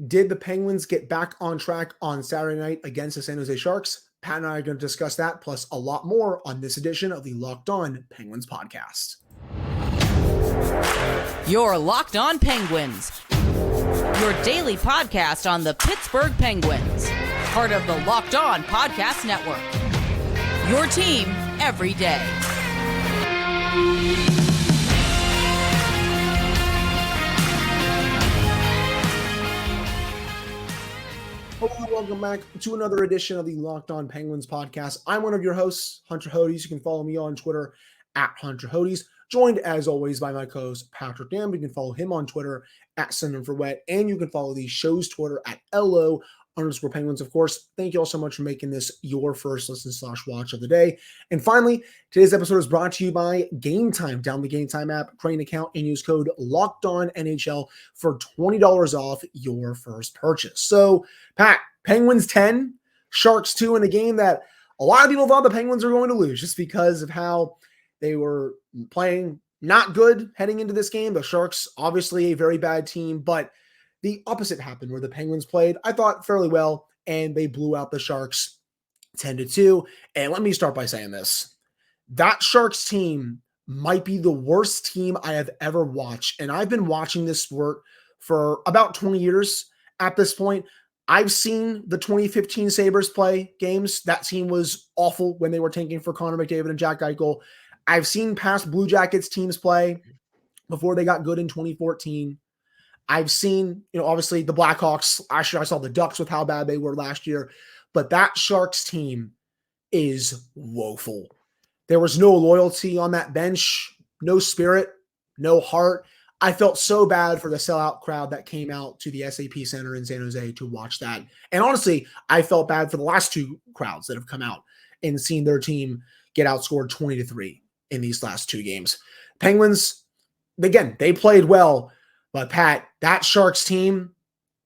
Did the Penguins get back on track on Saturday night against the San Jose Sharks? Pat and I are going to discuss that, plus a lot more on this edition of the Locked On Penguins podcast. You're Locked On Penguins, your daily podcast on the Pittsburgh Penguins, part of the Locked On Podcast Network. Your team every day. Hello, welcome back to another edition of the Locked On Penguins podcast. I'm one of your hosts, Hunter Hodes. You can follow me on Twitter at Hunter Hodes. Joined as always by my co-host Patrick Dam. You can follow him on Twitter at SendHimForWet, and you can follow the show's Twitter at LO_Penguins. Of course, thank you all so much for making this your first listen/watch of the day. And finally, today's episode is brought to you by Game Time. Download the Game Time app, create an account, and use code LOCKEDONNHL for $20 off your first purchase. So, Pat, Penguins 10, Sharks 2 in a game that a lot of people thought the Penguins were going to lose just because of how they were playing not good heading into this game. The Sharks, obviously a very bad team, but the opposite happened where the Penguins played, I thought, fairly well, and they blew out the Sharks 10-2. And let me start by saying this. That Sharks team might be the worst team I have ever watched. And I've been watching this sport for about 20 years at this point. I've seen the 2015 Sabres play games. That team was awful when they were tanking for Connor McDavid and Jack Eichel. I've seen past Blue Jackets teams play before they got good in 2014. I've seen, obviously the Blackhawks. Actually, I saw the Ducks with how bad they were last year. But that Sharks team is woeful. There was no loyalty on that bench, no spirit, no heart. I felt so bad for the sellout crowd that came out to the SAP Center in San Jose to watch that. And honestly, I felt bad for the last two crowds that have come out and seen their team get outscored 20-3 in these last two games. Penguins, again, they played well, but Pat, that Sharks team,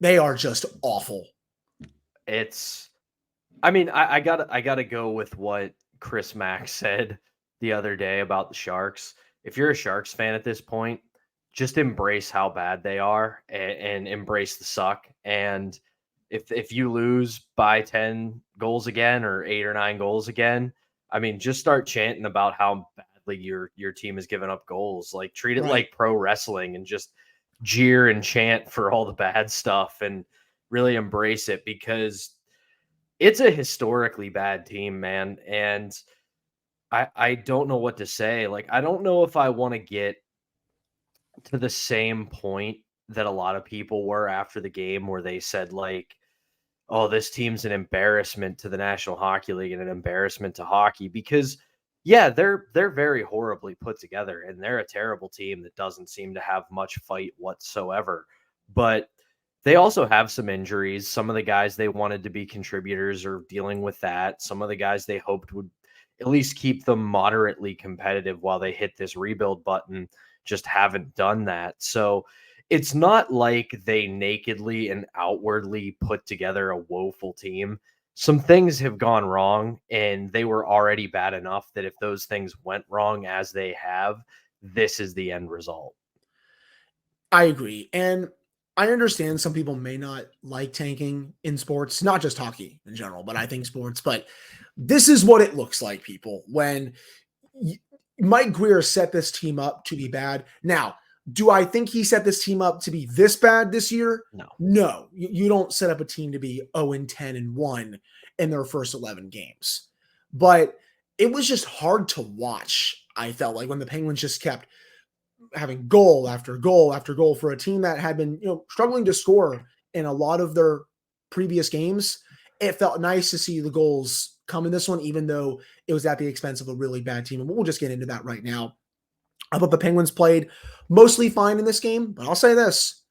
they are just awful. I gotta go with what Chris Mack said the other day about the Sharks. If you're a Sharks fan at this point, just embrace how bad they are and embrace the suck. And if you lose by 10 goals again or 8 or 9 goals again, just start chanting about how badly your team has given up goals. Like, treat it like pro wrestling and just jeer and chant for all the bad stuff and really embrace it, because it's a historically bad team, man. And I don't know what to say. Like, I don't know if I want to get to the same point that a lot of people were after the game, where they said, like, oh, this team's an embarrassment to the National Hockey League and an embarrassment to hockey, because yeah, they're very horribly put together and they're a terrible team that doesn't seem to have much fight whatsoever. But they also have some injuries. Some of the guys they wanted to be contributors are dealing with that. Some of the guys they hoped would at least keep them moderately competitive while they hit this rebuild button just haven't done that. So it's not like they nakedly and outwardly put together a woeful team. Some things have gone wrong, and they were already bad enough that if those things went wrong as they have, this is the end result. I agree. And I understand some people may not like tanking in sports, not just hockey in general, but I think sports. But this is what it looks like, people, when Mike Grier set this team up to be bad. Now, do I think he set this team up to be this bad this year? No. You don't set up a team to be 0-10-1 in their first 11 games. But it was just hard to watch, I felt like, when the Penguins just kept having goal after goal after goal for a team that had been, struggling to score in a lot of their previous games. It felt nice to see the goals come in this one, even though it was at the expense of a really bad team. And we'll just get into that right now. I thought the Penguins played mostly fine in this game, but I'll say this.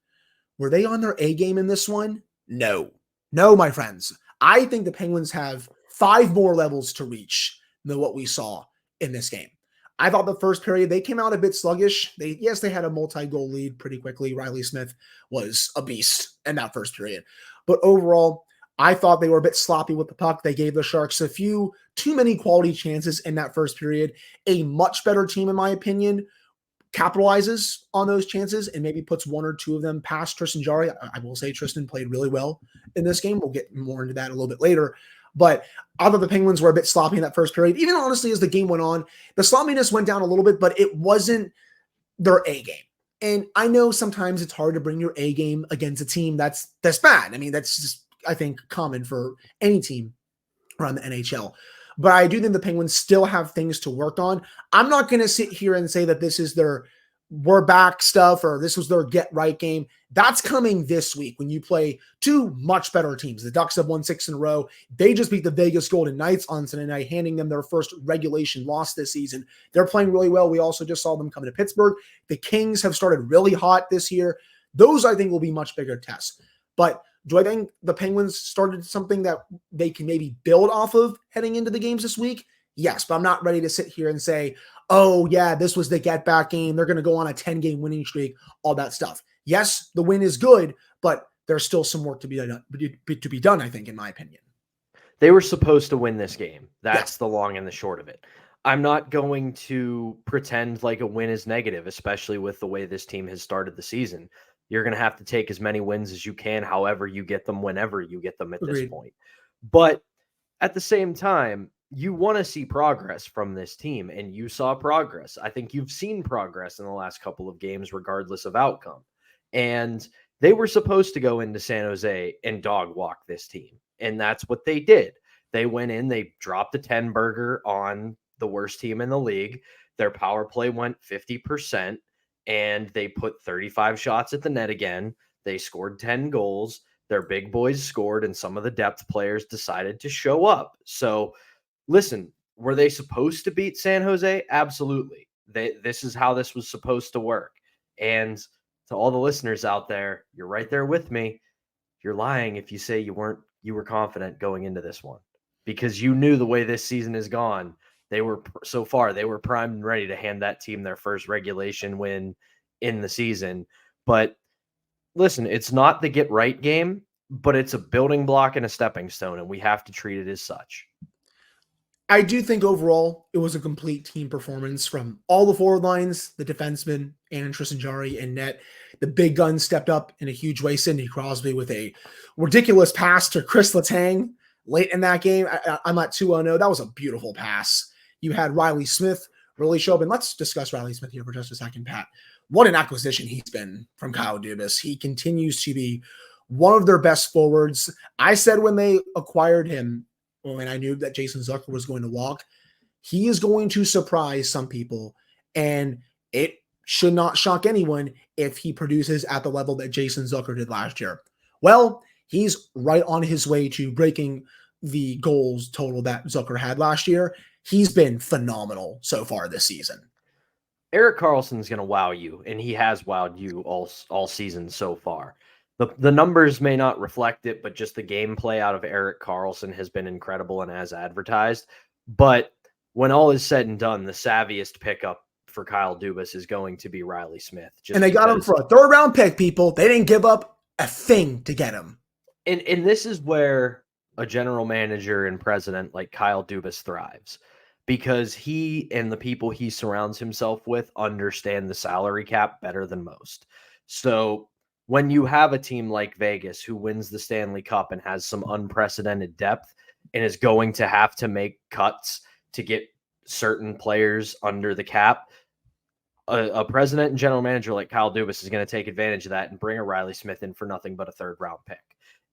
Were they on their A game in this one? No, my friends. I think the Penguins have 5 more levels to reach than what we saw in this game. I thought the first period, they came out a bit sluggish. They had a multi-goal lead pretty quickly. Reilly Smith was a beast in that first period. But overall, I thought they were a bit sloppy with the puck. They gave the Sharks a few too many quality chances in that first period. A much better team, in my opinion, capitalizes on those chances and maybe puts one or two of them past Tristan Jarry. I will say Tristan played really well in this game. We'll get more into that a little bit later. But although the Penguins were a bit sloppy in that first period, even honestly as the game went on, the sloppiness went down a little bit, but it wasn't their A game. And I know sometimes it's hard to bring your A game against a team that's bad. I mean, that's just, I think, common for any team around the NHL. But I do think the Penguins still have things to work on. I'm not going to sit here and say that this is their we're back stuff or this was their get right game. That's coming this week when you play two much better teams. The Ducks have won 6 in a row. They just beat the Vegas Golden Knights on Sunday night, handing them their first regulation loss this season. They're playing really well. We also just saw them come to Pittsburgh. The Kings have started really hot this year. Those, I think, will be much bigger tests. But do I think the Penguins started something that they can maybe build off of heading into the games this week? Yes, but I'm not ready to sit here and say, oh, yeah, this was the get-back game. They're going to go on a 10-game winning streak, all that stuff. Yes, the win is good, but there's still some work to be done, I think, in my opinion. They were supposed to win this game. That's the long and the short of it. I'm not going to pretend like a win is negative, especially with the way this team has started the season. You're going to have to take as many wins as you can, however you get them, whenever you get them at this point. But at the same time, you want to see progress from this team, and you saw progress. I think you've seen progress in the last couple of games, regardless of outcome. And they were supposed to go into San Jose and dog walk this team, and that's what they did. They went in, they dropped a 10-burger on the worst team in the league. Their power play went 50%. And they put 35 shots at the net again. They scored 10 goals. Their big boys scored, and some of the depth players decided to show up. So, listen, were they supposed to beat San Jose? Absolutely. This is how this was supposed to work. And to all the listeners out there, you're right there with me. You're lying if you say you were confident going into this one, because you knew the way this season has gone. They were primed and ready to hand that team their first regulation win in the season. But listen, it's not the get right game, but it's a building block and a stepping stone, and we have to treat it as such. I do think overall it was a complete team performance from all the forward lines, the defensemen, and Tristan Jarry and net. The big guns stepped up in a huge way. Sidney Crosby with a ridiculous pass to Chris Letang late in that game. I'm at 2-0. That was a beautiful pass. You had Reilly Smith really show up, and let's discuss Reilly Smith here for just a second, Pat. What an acquisition he's been from Kyle Dubas. He continues to be one of their best forwards. I said when they acquired him, when I knew that Jason Zucker was going to walk, he is going to surprise some people, and it should not shock anyone if he produces at the level that Jason Zucker did last year. Well, he's right on his way to breaking the goals total that Zucker had last year. He's been phenomenal so far this season. Erik Karlsson's going to wow you, and he has wowed you all season so far. The numbers may not reflect it, but just the gameplay out of Erik Karlsson has been incredible and as advertised. But when all is said and done, the savviest pickup for Kyle Dubas is going to be Reilly Smith. And they got him for a 3rd-round pick, people. They didn't give up a thing to get him. And this is where a general manager and president like Kyle Dubas thrives, because he and the people he surrounds himself with understand the salary cap better than most. So when you have a team like Vegas who wins the Stanley Cup and has some unprecedented depth and is going to have to make cuts to get certain players under the cap, a president and general manager like Kyle Dubas is going to take advantage of that and bring a Reilly Smith in for nothing but a 3rd-round pick.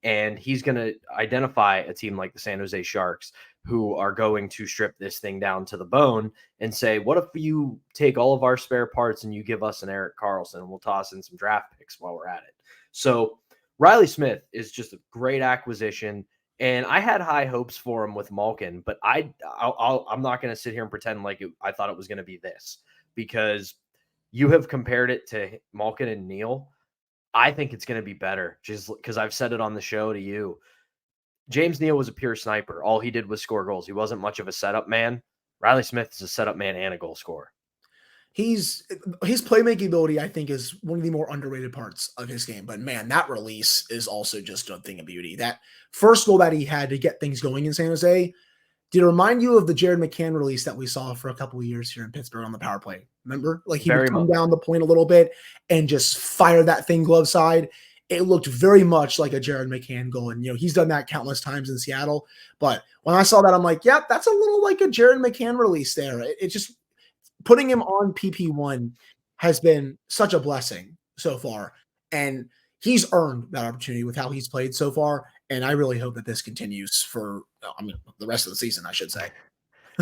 And he's going to identify a team like the San Jose Sharks who are going to strip this thing down to the bone and say, what if you take all of our spare parts and you give us an Erik Karlsson and we'll toss in some draft picks while we're at it? So Reilly Smith is just a great acquisition. And I had high hopes for him with Malkin, but I'm not going to sit here and pretend like I thought it was going to be this, because you have compared it to Malkin and Neal. I think it's going to be better, just because I've said it on the show to you. James Neal was a pure sniper. All he did was score goals. He wasn't much of a setup man. Reilly Smith is a setup man and a goal scorer. His playmaking ability, I think, is one of the more underrated parts of his game. But man, that release is also just a thing of beauty. That first goal that he had to get things going in San Jose, Did it remind you of the Jared McCann release that we saw for a couple of years here in Pittsburgh on the power play? Remember? Like he Very would come much. down the point a little bit and just fire that thing glove side. It looked very much like a Jared McCann goal. And, he's done that countless times in Seattle. But when I saw that, I'm like, yep, that's a little like a Jared McCann release there. It just putting him on PP1 has been such a blessing so far. And he's earned that opportunity with how he's played so far. And I really hope that this continues for, the rest of the season, I should say.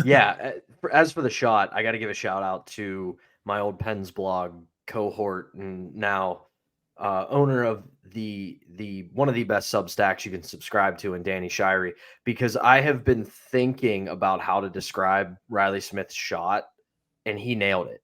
Yeah. As for the shot, I got to give a shout out to my old Pens blog cohort and now owner of the one of the best Substacks you can subscribe to, in Danny Shirey, because I have been thinking about how to describe Reilly Smith's shot, and he nailed it.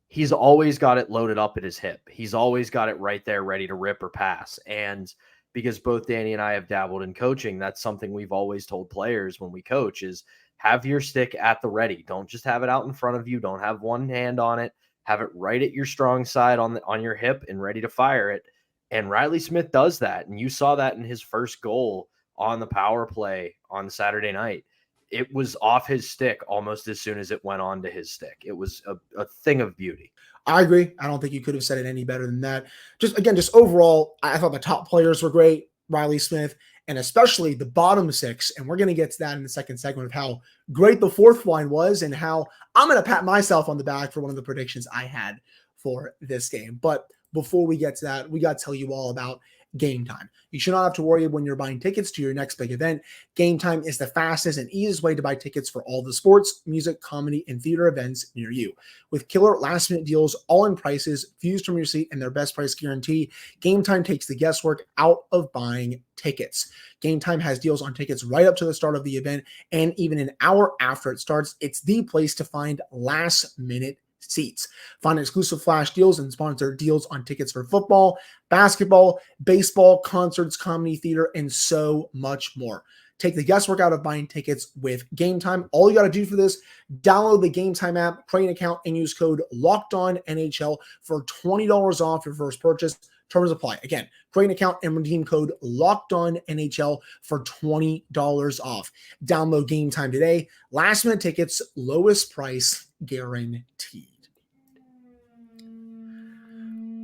He's always got it loaded up at his hip. He's always got it right there ready to rip or pass. And because both Danny and I have dabbled in coaching, that's something we've always told players when we coach is have your stick at the ready. Don't just have it out in front of you. Don't have one hand on it. Have it right at your strong side on your hip and ready to fire it. And Reilly Smith does that. And you saw that in his first goal on the power play on Saturday night. It was off his stick almost as soon as it went onto his stick. It was a thing of beauty. I agree. I don't think you could have said it any better than that. Just overall, I thought the top players were great. Reilly Smith, and especially the bottom six. And we're going to get to that in the second segment of how great the fourth line was and how I'm going to pat myself on the back for one of the predictions I had for this game. But before we get to that, we got to tell you all about Game Time. You should not have to worry when you're buying tickets to your next big event. Game Time is the fastest and easiest way to buy tickets for all the sports, music, comedy, and theater events near you. With killer last-minute deals, all-in prices, views from your seat, and their best price guarantee, Game Time takes the guesswork out of buying tickets. Game Time has deals on tickets right up to the start of the event, and even an hour after it starts. It's the place to find last-minute seats. Find exclusive flash deals and sponsored deals on tickets for football, basketball, baseball, concerts, comedy, theater, and so much more. Take the guesswork out of buying tickets with Game Time. All you got to do for this, download the Game Time app, create an account, and use code LOCKEDONNHL for $20 off your first purchase. Terms apply. Again, create an account and redeem code LOCKEDONNHL for $20 off. Download Game Time today. Last minute tickets, lowest price guaranteed.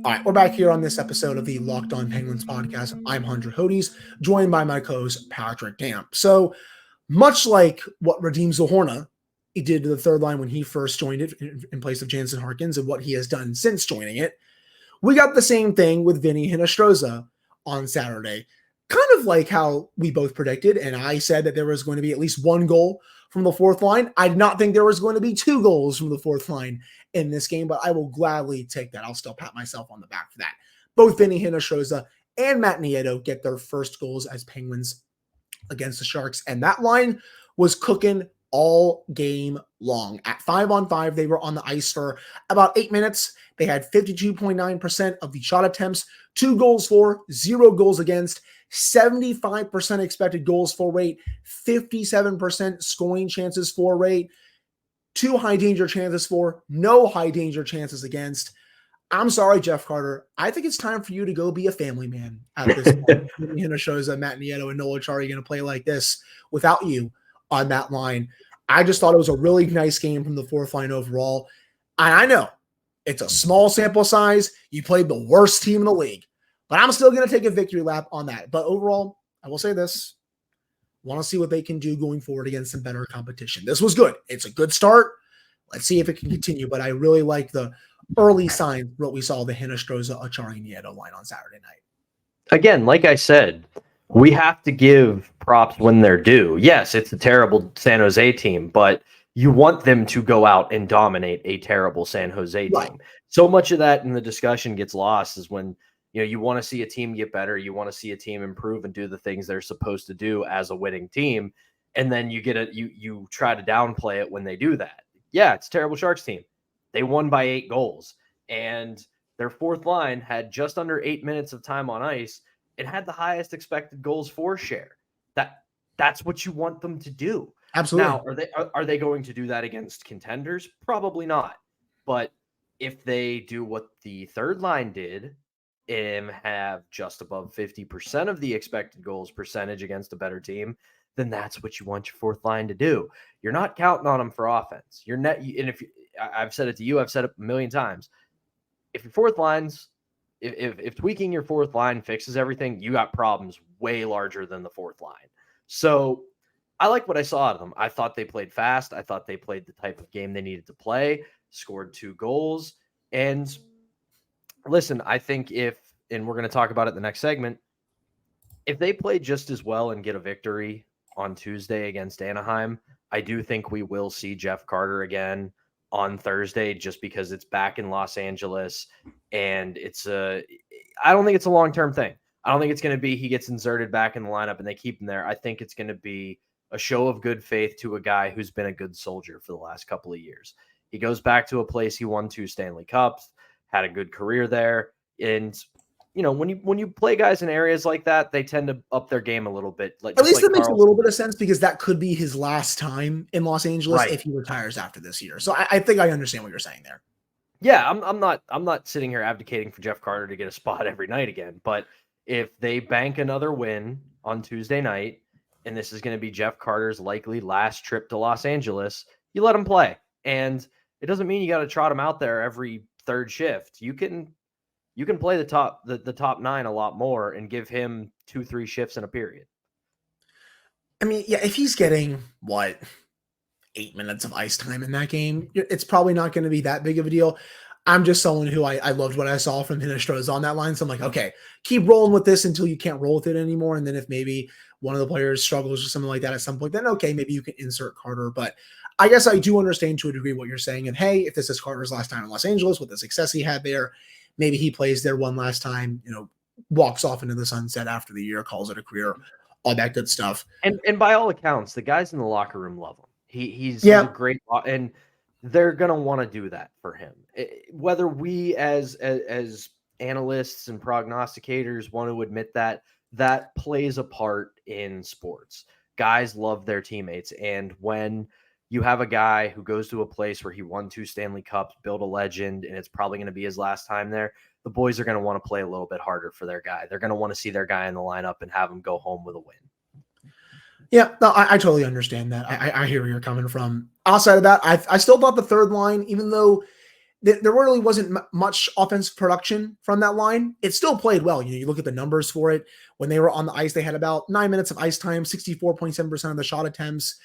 All right, we're back here on this episode of the Locked On Penguins podcast. I'm Hunter Hodes, joined by my co-host Patrick Damp. So much like what Radim Zohorna he did to the third line when he first joined it in place of Jansen Harkins and what he has done since joining it, we got the same thing with Vinny Hinostroza on Saturday. Kind of like how we both predicted, and I said that there was going to be at least one goal from the fourth line. I did not think there was going to be two goals from the fourth line in this game, but I will gladly take that. I'll still pat myself on the back for that. Both Vinny Hinostroza and Matt Nieto get their first goals as Penguins against the Sharks, and that line was cooking all game long. At 5-on-5, they were on the ice for about 8 minutes. They had 52.9% of the shot attempts, 2 goals for, 0 goals against, 75% expected goals for rate, 57% scoring chances for rate, 2 high danger chances for, no high danger chances against. I'm sorry, Jeff Carter. I think it's time for you to go be a family man at this point. Hinostroza, Matt Nieto, and Noah Chari going to play like this without you on that line. I just thought it was a really nice game from the fourth line overall. And I know it's a small sample size. You played the worst team in the league, but I'm still going to take a victory lap on that. But overall, I will say this. Want to see what they can do going forward against some better competition. This was good. It's a good start. Let's see if it can continue. But I really like the early signs what we saw the Hinostroza, Achari, Nieto line on Saturday night. Again, like I said, we have to give props when they're due. Yes, it's a terrible San Jose team, but you want them to go out and dominate a terrible San Jose team. Right. So much of that in the discussion gets lost is when you want to see a team get better, you want to see a team improve and do the things they're supposed to do as a winning team, and then you try to downplay it when they do that. Yeah, it's a terrible Sharks team. They won by 8 goals, and their fourth line had just under 8 minutes of time on ice. It had the highest expected goals for share. That's what you want them to do. Absolutely. Now, are they going to do that against contenders? Probably not. But if they do what the third line did and have just above 50% of the expected goals percentage against a better team, then that's what you want your fourth line to do. You're not counting on them for offense. And if I've said it to you, I've said it a million times. If your fourth line's if tweaking your fourth line fixes everything, you got problems way larger than the fourth line. So I like what I saw out of them. I thought they played fast. I thought they played the type of game they needed to play, scored 2 goals. And listen, I think and we're going to talk about it in the next segment, if they play just as well and get a victory on Tuesday against Anaheim, I do think we will see Jeff Carter again on Thursday, just because it's back in Los Angeles, and I don't think it's a long-term thing. I don't think it's going to be he gets inserted back in the lineup and they keep him there. I think it's going to be a show of good faith to a guy who's been a good soldier for the last couple of years. He goes back to a place he won 2 Stanley Cups, had a good career there, and when you play guys in areas like that, they tend to up their game a little bit. At least it makes a little bit of sense, because that could be his last time in Los Angeles if he retires after this year. So I think I understand what you're saying there. Yeah, I'm not sitting here abdicating for Jeff Carter to get a spot every night again. But if they bank another win on Tuesday night, and this is going to be Jeff Carter's likely last trip to Los Angeles, you let him play. And it doesn't mean you got to trot him out there every third shift. You can play the top 9 a lot more and give him 2-3 shifts in a period. I mean, yeah, if he's getting 8 minutes of ice time in that game, it's probably not going to be that big of a deal. I'm just someone who I loved what I saw from Hinostroza on that line. So I'm like, okay, keep rolling with this until you can't roll with it anymore. And then if maybe one of the players struggles or something like that at some point, then okay, maybe you can insert Carter. But I guess I do understand to a degree what you're saying. And hey, if this is Carter's last time in Los Angeles with the success he had there, maybe he plays there one last time, walks off into the sunset after the year, calls it a career, all that good stuff. And by all accounts, the guys in the locker room love him. He's a great, and they're going to want to do that for him. Whether we as analysts and prognosticators want to admit that plays a part in sports. Guys love their teammates. And when you have a guy who goes to a place where he won 2 Stanley Cups, built a legend, and it's probably going to be his last time there, the boys are going to want to play a little bit harder for their guy. They're going to want to see their guy in the lineup and have him go home with a win. Yeah, no, I totally understand that. I hear where you're coming from. Outside of that, I still thought the third line, even though there really wasn't much offensive production from that line, it still played well. You look at the numbers for it. When they were on the ice, they had about 9 minutes of ice time, 64.7% of the shot attempts.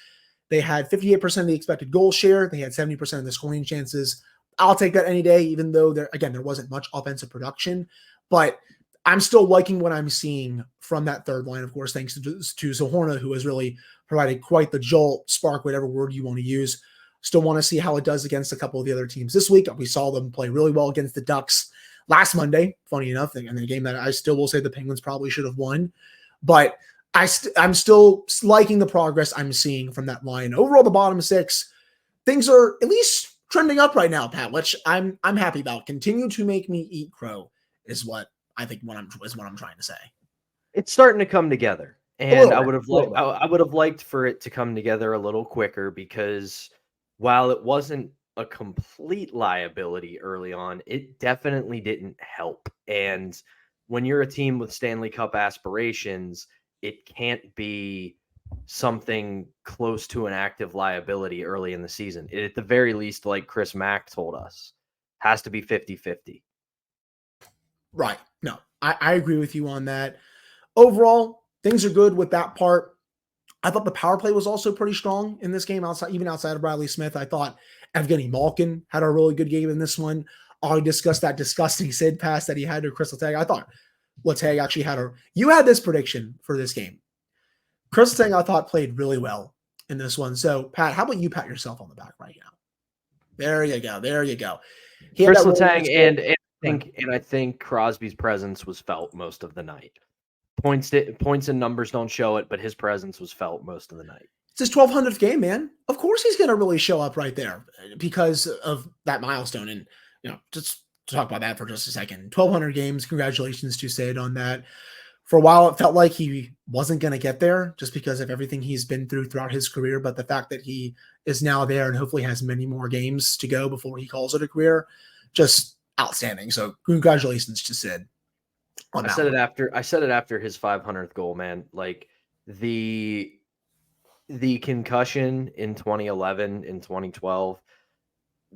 They had 58% of the expected goal share. They had 70% of the scoring chances. I'll take that any day, even though there wasn't much offensive production. But I'm still liking what I'm seeing from that third line, of course, thanks to Zohorna, who has really provided quite the jolt, spark, whatever word you want to use. Still want to see how it does against a couple of the other teams this week. We saw them play really well against the Ducks last Monday, funny enough, in a game that I still will say the Penguins probably should have won. But I'm still liking the progress I'm seeing from that line. Overall, the bottom 6, things are at least trending up right now, Pat, which I'm happy about. Continue to make me eat crow is what I think what I'm trying to say. It's starting to come together, and I would have liked for it to come together a little quicker, because while it wasn't a complete liability early on, it definitely didn't help. And when you're a team with Stanley Cup aspirations, it can't be something close to an active liability early in the season. It, at the very least, like Chris Mack told us, has to be 50-50. Right. No, I agree with you on that. Overall, things are good with that part. I thought the power play was also pretty strong in this game, even outside of Reilly Smith. I thought Evgeny Malkin had a really good game in this one. I discussed that disgusting Sid pass that he had to Chris Letang. I thought Letang actually you had this prediction for this game. Chris Letang, I thought, played really well in this one. So, Pat, how about you pat yourself on the back right now? There you go. Chris Letang, I think Crosby's presence was felt most of the night. Points and numbers don't show it, but his presence was felt most of the night. It's his 1200th game, man. Of course he's going to really show up right there because of that milestone. And, just to talk about that for just a second, 1200 games. Congratulations to Sid on that. For a while, it felt like he wasn't going to get there just because of everything he's been through throughout his career. But the fact that he is now there and hopefully has many more games to go before he calls it a career, just outstanding. So congratulations to Sid. I said it after his 500th goal, man. Like, the the concussion in 2011 and 2012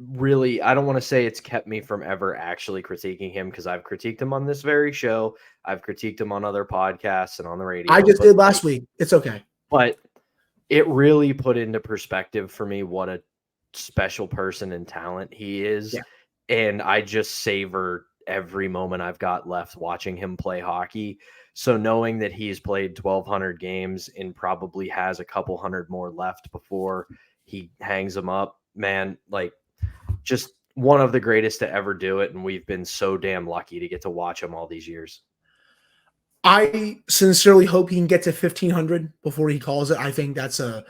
really, I don't want to say it's kept me from ever actually critiquing him, because I've critiqued him on this very show. I've critiqued him on other podcasts and on the radio. I just did last week. It's okay. But it really put into perspective for me what a special person and talent he is. Yeah. And I just savor every moment I've got left watching him play hockey. So knowing that he's played 1,200 games and probably has a couple hundred more left before he hangs them up, man, like, just one of the greatest to ever do it. And we've been so damn lucky to get to watch him all these years. I sincerely hope he can get to 1,500 before he calls it. I think that's I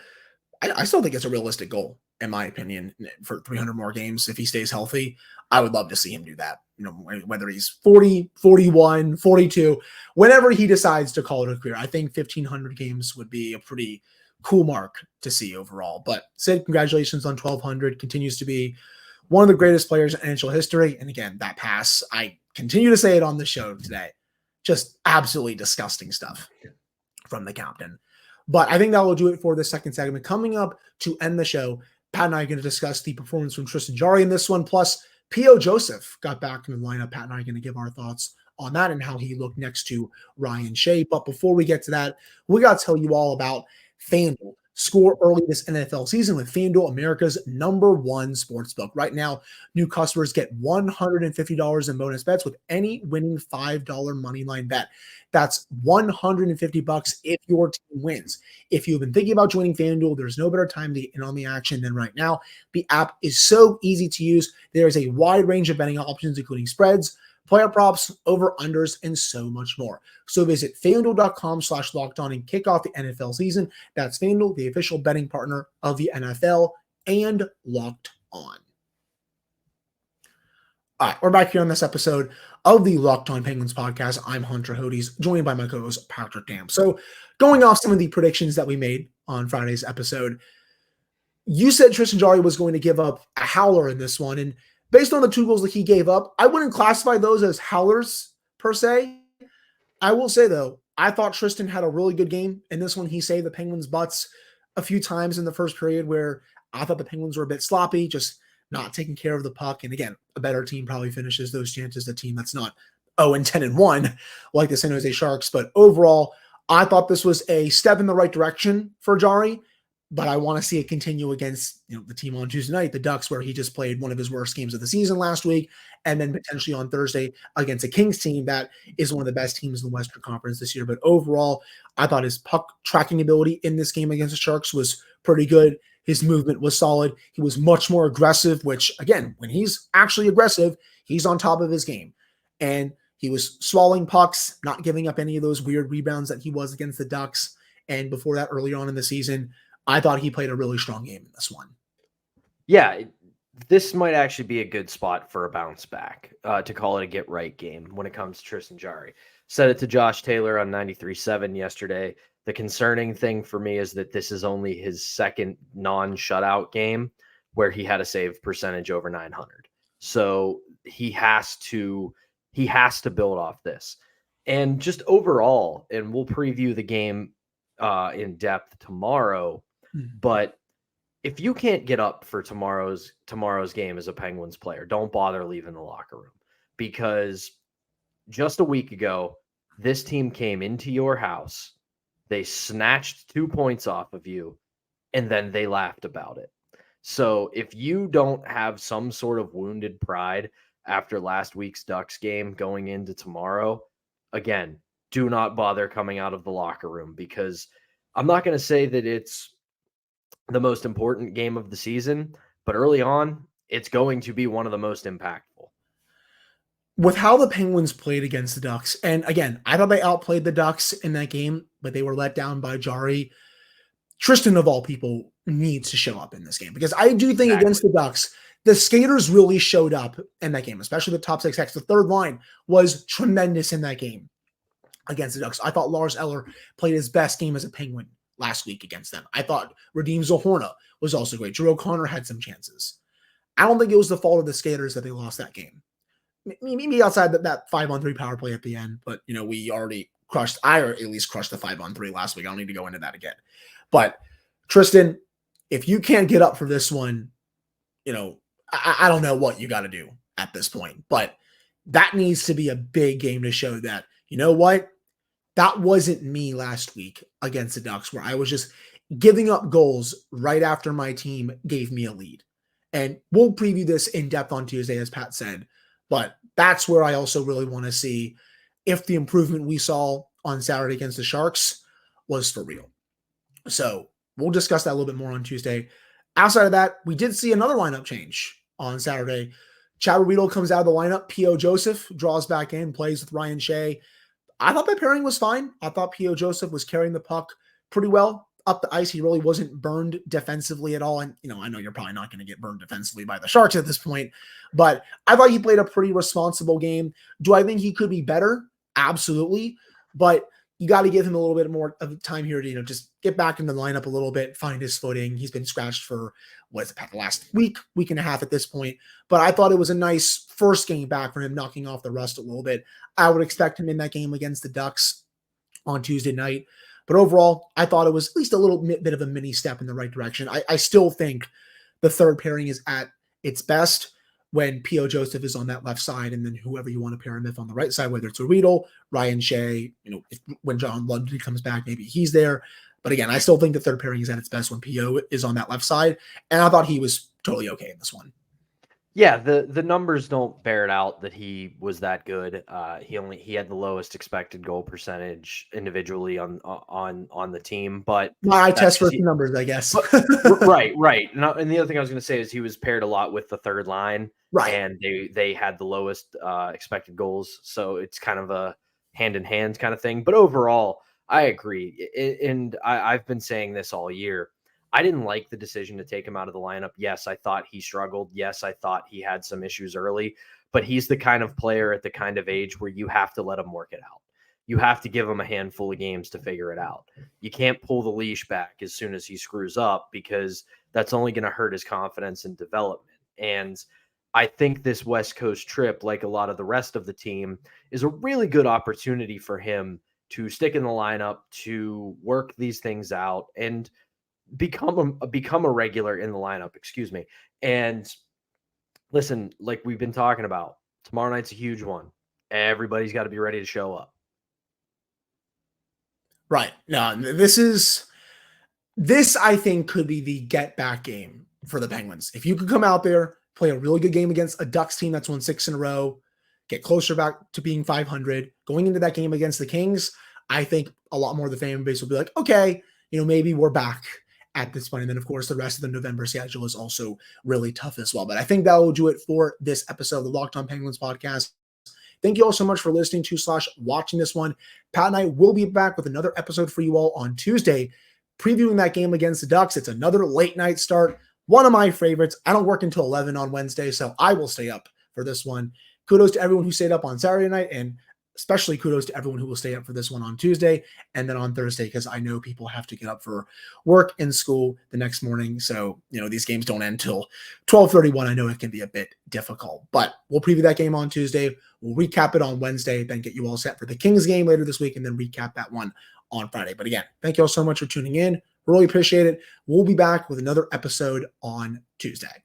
still think it's a realistic goal, in my opinion, for 300 more games. If he stays healthy, I would love to see him do that. You know, whether he's 40, 41, 42, whenever he decides to call it a career, I think 1,500 games would be a pretty cool mark to see overall. But Sid, congratulations on 1,200. Continues to be one of the greatest players in NHL history. And again, that pass, I continue to say it on the show today, just absolutely disgusting stuff from the captain. But I think that will do it for the second segment. Coming up to end the show, Pat and I are going to discuss the performance from Tristan Jarry in this one, plus P.O. Joseph got back in the lineup. Pat and I are going to give our thoughts on that and how he looked next to Ryan Shea. But before we get to that, we got to tell you all about FanDuel. Score early this NFL season with FanDuel, America's #1 sportsbook. Right now, new customers get $150 in bonus bets with any winning $5 moneyline bet. That's $150 if your team wins. If you've been thinking about joining FanDuel, there's no better time to get in on the action than right now. The app is so easy to use. There is a wide range of betting options, including spreads, player props, over-unders, and so much more. So visit FanDuel.com/lockedon and kick off the NFL season. That's FanDuel, the official betting partner of the NFL and Locked On. All right, we're back here on this episode of the Locked On Penguins podcast. I'm Hunter Hodes, joined by my co-host Patrick Dam. So going off some of the predictions that we made on Friday's episode, you said Tristan Jarry was going to give up a howler in this one, and based on the 2 goals that he gave up, I wouldn't classify those as howlers per se. I will say, though, I thought Tristan had a really good game in this one. He saved the Penguins' butts a few times in the first period where I thought the Penguins were a bit sloppy, just not taking care of the puck. And again, a better team probably finishes those chances, a team that's not 0-10-1 like the San Jose Sharks. But overall, I thought this was a step in the right direction for Jarry. But I want to see it continue against the team on Tuesday night, the Ducks, where he just played one of his worst games of the season last week, and then potentially on Thursday against a Kings team that is one of the best teams in the Western Conference this year. But overall, I thought his puck tracking ability in this game against the Sharks was pretty good. His movement was solid. He was much more aggressive, which, again, when he's actually aggressive, he's on top of his game. And he was swallowing pucks, not giving up any of those weird rebounds that he was against the Ducks. And before that, earlier on in the season, I thought he played a really strong game in this one. Yeah, this might actually be a good spot for a bounce back, to call it a get right game when it comes to Tristan Jarry. Said it to Josh Taylor on 93.7 yesterday. The concerning thing for me is that this is only his second non-shutout game where he had a save percentage over 900. So he has to build off this. And just overall, and we'll preview the game in depth tomorrow. But if you can't get up for tomorrow's game as a Penguins player, don't bother leaving the locker room, because just a week ago, this team came into your house, they snatched 2 points off of you, and then they laughed about it. So if you don't have some sort of wounded pride after last week's Ducks game going into tomorrow, again, do not bother coming out of the locker room, because I'm not going to say that it's the most important game of the season, but early on, it's going to be one of the most impactful. With how the Penguins played against the Ducks, and again, I thought they outplayed the Ducks in that game, but they were let down by Jarry. Tristan, of all people, needs to show up in this game, because I do think against the Ducks, the skaters really showed up in that game, especially the top 6X. The third line was tremendous in that game against the Ducks. I thought Lars Eller played his best game as a Penguin last week against them. I thought Radim Zohorna was also great. Drew O'Connor had some chances. I don't think it was the fault of the skaters that they lost that game. Maybe outside that 5-on-3 power play at the end, but we already crushed, I at least crushed the 5-on-3 last week. I don't need to go into that again. But Tristan, if you can't get up for this one, I don't know what you got to do at this point, but that needs to be a big game to show that, you know what? That wasn't me last week against the Ducks, where I was just giving up goals right after my team gave me a lead. And we'll preview this in depth on Tuesday, as Pat said, but that's where I also really want to see if the improvement we saw on Saturday against the Sharks was for real. So we'll discuss that a little bit more on Tuesday. Outside of that, we did see another lineup change on Saturday. Chad Reilly comes out of the lineup. P.O. Joseph draws back in, plays with Ryan Shea. I thought that pairing was fine. I thought P.O. Joseph was carrying the puck pretty well up the ice. He really wasn't burned defensively at all. And, I know you're probably not going to get burned defensively by the Sharks at this point, but I thought he played a pretty responsible game. Do I think he could be better? Absolutely. But you got to give him a little bit more of time here to, just get back in the lineup a little bit, find his footing. He's been scratched for the last week and a half at this point. But I thought it was a nice first game back for him, knocking off the rust a little bit. I would expect him in that game against the Ducks on Tuesday night. But overall, I thought it was at least a little bit of a mini step in the right direction. I still think the third pairing is at its best when P.O. Joseph is on that left side, and then whoever you want to pair him with on the right side, whether it's a Riedel, Ryan Shea, when John Lundgren comes back, maybe he's there. But again, I still think the third pairing is at its best when P.O. is on that left side, and I thought he was totally okay in this one. Yeah, the numbers don't bear it out that he was that good. He had the lowest expected goal percentage individually on the team, but my eye test for the numbers, I guess. Right. And the other thing I was going to say is he was paired a lot with the third line, right? And they had the lowest expected goals, so it's kind of a hand in hand kind of thing. But overall, I agree, and I've been saying this all year. I didn't like the decision to take him out of the lineup. Yes, I thought he struggled. Yes, I thought he had some issues early, but he's the kind of player at the kind of age where you have to let him work it out. You have to give him a handful of games to figure it out. You can't pull the leash back as soon as he screws up, because that's only going to hurt his confidence and development. And I think this West Coast trip, like a lot of the rest of the team, is a really good opportunity for him to stick in the lineup, to work these things out, and become a regular in the lineup, And listen, like we've been talking about, tomorrow night's a huge one. Everybody's got to be ready to show up. Right. No, this I think could be the get back game for the Penguins. If you could come out there, play a really good game against a Ducks team that's won 6 in a row, get closer back to being 500, going into that game against the Kings, I think a lot more of the fan base will be like, okay, maybe we're back at this point. And then, of course, the rest of the November schedule is also really tough as well. But I think that will do it for this episode of the Locked On Penguins podcast. Thank you all so much for listening to / watching this one. Pat and I will be back with another episode for you all on Tuesday, previewing that game against the Ducks. It's another late night start, one of my favorites. I don't work until 11 on Wednesday, so I will stay up for this one. Kudos to everyone who stayed up on Saturday night, and especially kudos to everyone who will stay up for this one on Tuesday and then on Thursday, because I know people have to get up for work and school the next morning. So, these games don't end till 12:31. I know it can be a bit difficult, but we'll preview that game on Tuesday. We'll recap it on Wednesday, then get you all set for the Kings game later this week, and then recap that one on Friday. But again, thank you all so much for tuning in. Really appreciate it. We'll be back with another episode on Tuesday.